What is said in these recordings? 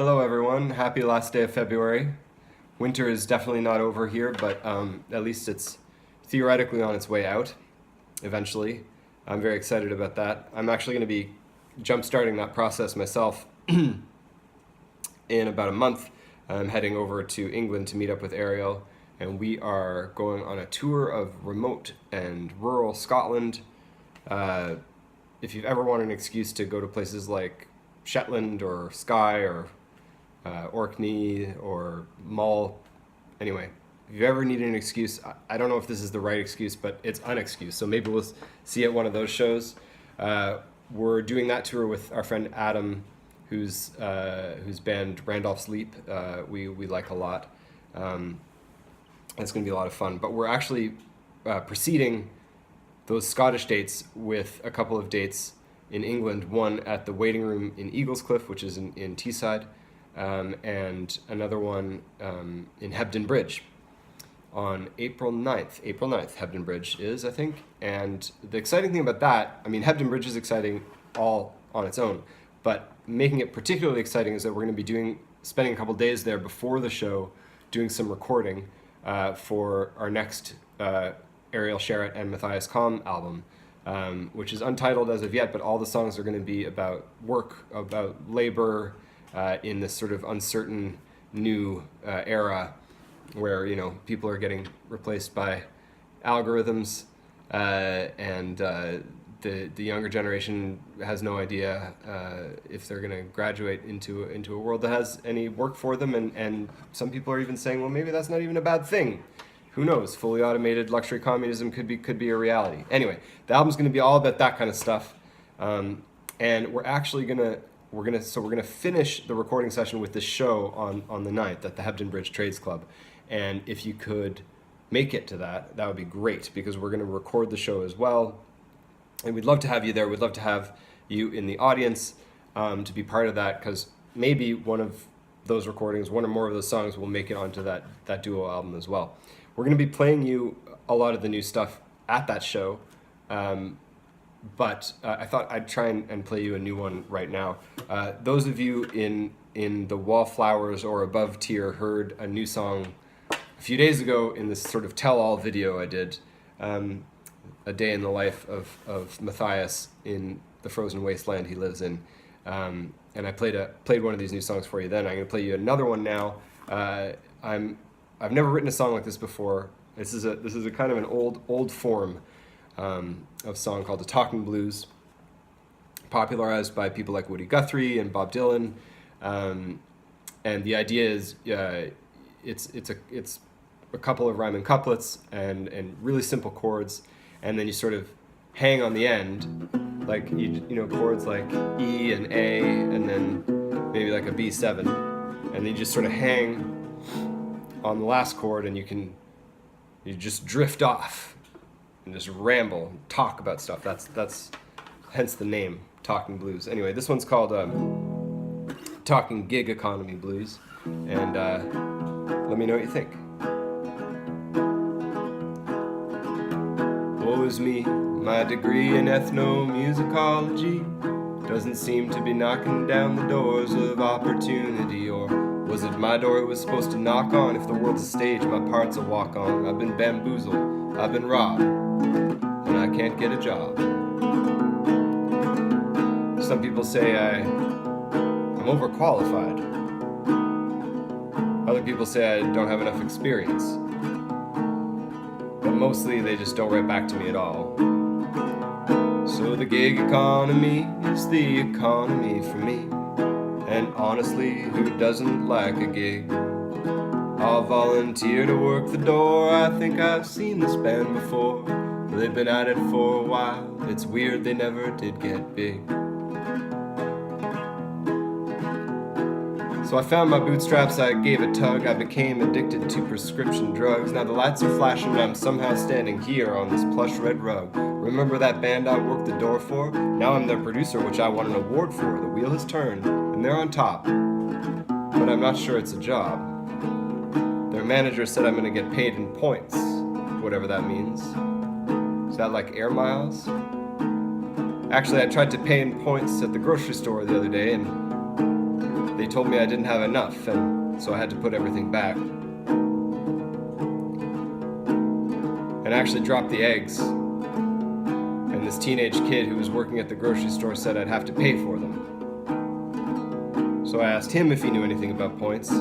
Hello, everyone. Happy last day of February. Winter is definitely not over here, but at least it's theoretically on its way out eventually. I'm very excited about that. I'm actually going to be jump-starting that process myself in about a month. I'm heading over to England to meet up with Ariel, and we are going on a tour of remote and rural Scotland. If you've ever wanted an excuse to go to places like Shetland or Skye or Orkney or Mull. Anyway, if you ever need an excuse, I don't know if this is the right excuse, but it's an excuse. So maybe we'll see at one of those shows. We're doing that tour with our friend Adam, whose band Randolph Sleep we like a lot. It's going to be a lot of fun. But we're actually preceding those Scottish dates with a couple of dates in England. One at the Waiting Room in Eaglescliffe, which is in Teesside. And another one in Hebden Bridge on April 9th. April 9th, Hebden Bridge is, I think. And the exciting thing about that, I mean, Hebden Bridge is exciting all on its own, but making it particularly exciting is that we're going to be spending a couple days there before the show, doing some recording for our next Ariel Sherratt and Matthias Kalm album, which is untitled as of yet, but all the songs are going to be about work, about labor, in this sort of uncertain new era where, you know, people are getting replaced by algorithms and the younger generation has no idea if they're going to graduate into a world that has any work for them, and some people are even saying, well, maybe that's not even a bad thing. Who knows? Fully automated luxury communism could be a reality. Anyway, the album's going to be all about that kind of stuff, and we're actually we're gonna finish the recording session with this show on the 9th at the Hebden Bridge Trades Club, and if you could make it to that would be great, because we're gonna record the show as well, and we'd love to have you there. We'd love to have you in the audience to be part of that, because maybe one of those recordings, one or more of those songs, will make it onto that duo album as well. We're gonna be playing you a lot of the new stuff at that show. But I thought I'd try and play you a new one right now. Those of you in the Wallflowers or above tier heard a new song a few days ago in this sort of tell-all video I did, a day in the life of Matthias in the frozen wasteland he lives in. And I played one of these new songs for you then. I'm going to play you another one now. I've never written a song like this before. This is a kind of an old form of song called the Talking Blues, popularized by people like Woody Guthrie and Bob Dylan, and the idea is it's a couple of rhyming couplets and really simple chords, and then you sort of hang on the end, like you know chords like E and A, and then maybe like a B7, and then you just sort of hang on the last chord, and you just drift off and just ramble, talk about stuff. That's hence the name, Talking Blues. Anyway, this one's called Talking Gig Economy Blues, and let me know what you think. Woe is me, my degree in ethnomusicology doesn't seem to be knocking down the doors of opportunity. Or was it my door it was supposed to knock on? If the world's a stage, my part's a walk-on. I've been bamboozled, I've been robbed, and I can't get a job. Some people say I'm overqualified. Other people say I don't have enough experience. But mostly they just don't write back to me at all. So the gig economy is the economy for me. And honestly, who doesn't like a gig? I'll volunteer to work the door. I think I've seen this band before. They've been at it for a while. It's weird they never did get big. So I found my bootstraps, I gave a tug. I became addicted to prescription drugs. Now the lights are flashing and I'm somehow standing here on this plush red rug. Remember that band I worked the door for? Now I'm their producer, which I won an award for. The wheel has turned and they're on top, but I'm not sure it's a job. Their manager said I'm gonna get paid in points, whatever that means. Is that like air miles? Actually, I tried to pay in points at the grocery store the other day, and they told me I didn't have enough, and so I had to put everything back. And I actually dropped the eggs, and this teenage kid who was working at the grocery store said I'd have to pay for them. So I asked him if he knew anything about points. He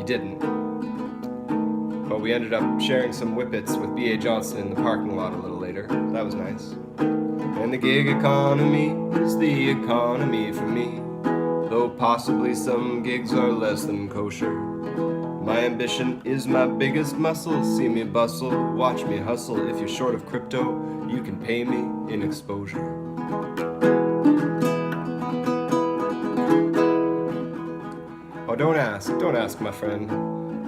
didn't. But we ended up sharing some whippets with B.A. Johnson in the parking lot a little later. That was nice. And the gig economy is the economy for me, though possibly some gigs are less than kosher. My ambition is my biggest muscle. See me bustle, watch me hustle. If you're short of crypto, you can pay me in exposure. Oh, don't ask, my friend.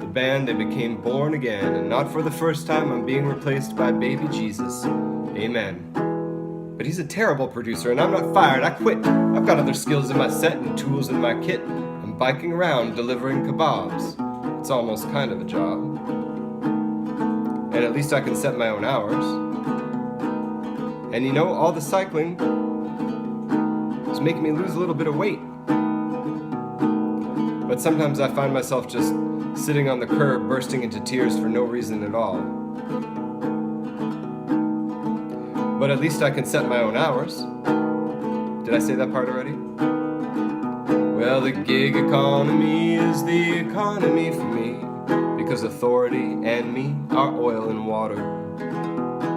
The band, they became born again, and not for the first time I'm being replaced by baby Jesus. Amen. But he's a terrible producer, and I'm not fired. I quit. I've got other skills in my set and tools in my kit. I'm biking around delivering kebabs. It's almost kind of a job. And at least I can set my own hours. And you know, all the cycling is making me lose a little bit of weight. But sometimes I find myself just sitting on the curb bursting into tears for no reason at all. But at least I can set my own hours. Did I say that part already? Well, the gig economy is the economy for me, because authority and me are oil and water.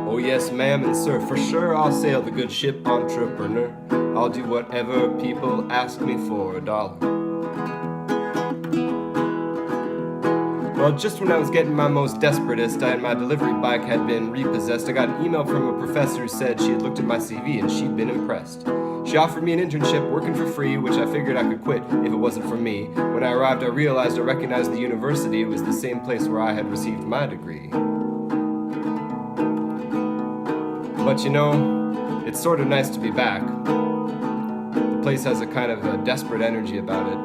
Oh yes, ma'am and sir, for sure I'll sail the good ship, entrepreneur. I'll do whatever people ask me for $1. Well, just when I was getting my most desperatest and my delivery bike had been repossessed, I got an email from a professor who said she had looked at my CV and she'd been impressed. She offered me an internship working for free, which I figured I could quit if it wasn't for me. When I arrived, I realized I recognized the university. It was the same place where I had received my degree. But you know, it's sort of nice to be back. The place has a kind of a desperate energy about it.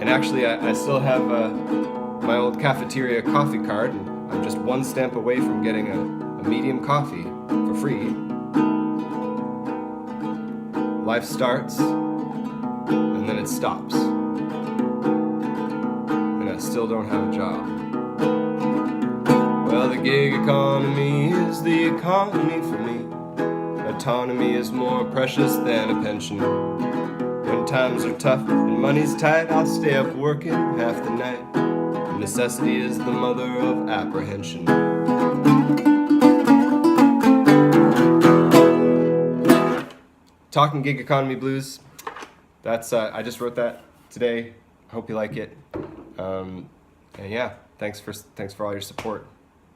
And actually, I still have my old cafeteria coffee card, and I'm just one stamp away from getting a medium coffee for free. Life starts, and then it stops. And I still don't have a job. Well, the gig economy is the economy for me. Autonomy is more precious than a pension. When times are tough and money's tight, I'll stay up working half the night. Necessity is the mother of apprehension. Talking Gig Economy Blues. That's I just wrote that today. I hope you like it. And yeah, thanks for all your support.